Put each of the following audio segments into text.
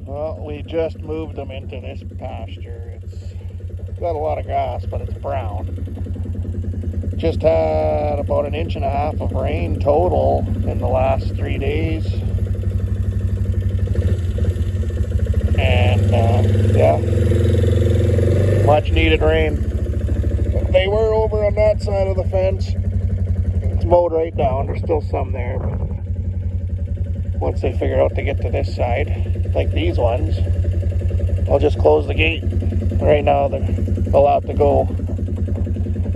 Well, we just moved them into this pasture. It's got a lot of grass, but it's brown. Just had about 1.5 inches of rain total in the last 3 days. And yeah, much needed rain. They were over on that side of the fence. It's mowed right down. There's still some there, but once they figure out to get to this side, like these ones, I'll just close the gate. Right now they're allowed to go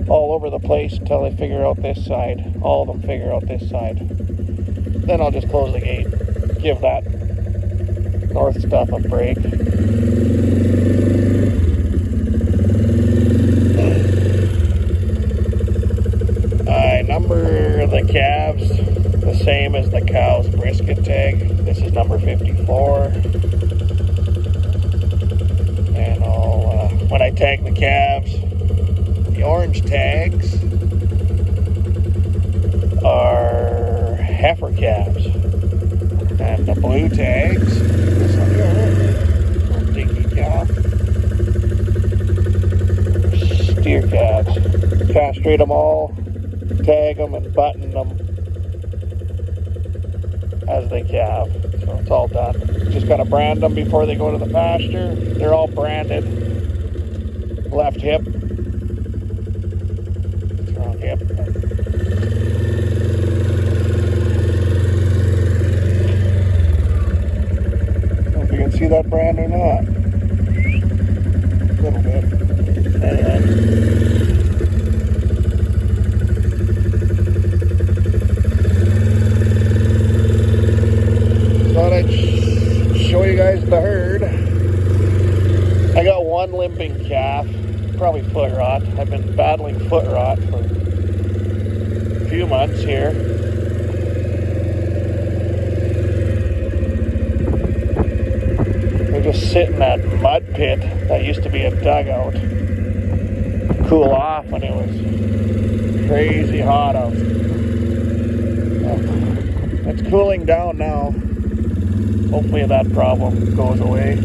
all over the place until they figure out this side. All of them figure out this side. Then I'll just close the gate. Give that north stuff a break. I number the calves the same as the cow's brisket tag. This is number 54. And I'll, when I tag the calves, the orange tags are heifer calves. And the blue tags, this one here, little dinky calf, steer calves. Castrate them all, tag them and button them as they calve. So it's all done. Just got to brand them before they go to the pasture. They're all branded. Left hip. Wrong hip. See that brand or not? A little bit. Anyway. Thought I'd show you guys the herd. I got one limping calf, probably foot rot. I've been battling foot rot for a few months here. Just sit in that mud pit that used to be a dugout, cool off when it was crazy hot out. It's cooling down now. Hopefully that problem goes away.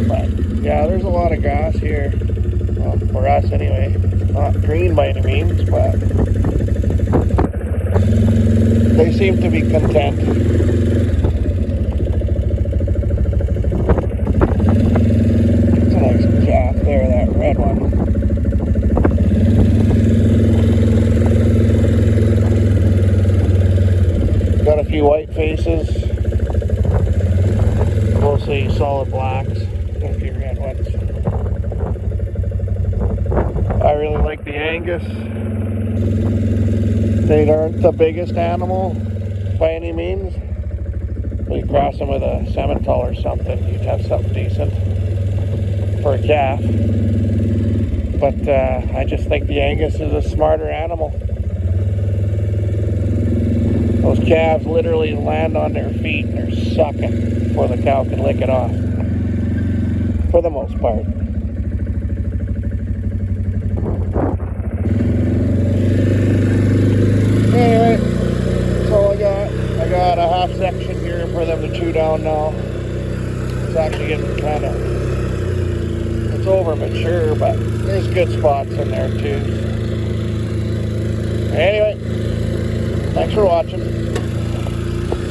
But yeah, there's a lot of grass here. Well, for us anyway. Not green by any means, but they seem to be content. There, that red one. Got a few white faces, mostly solid blacks. Got a few red ones. I really like the Angus. They aren't the biggest animal by any means. But you cross them with a Simmental or something, you'd have something decent for a calf. But I just think the Angus is a smarter animal. Those calves literally land on their feet and they're sucking before the cow can lick it off, for the most part. Anyway, that's all I got. I got a half section here for them to chew down now. It's actually getting kind of, it's over mature, but there's good spots in there too. Anyway, thanks for watching.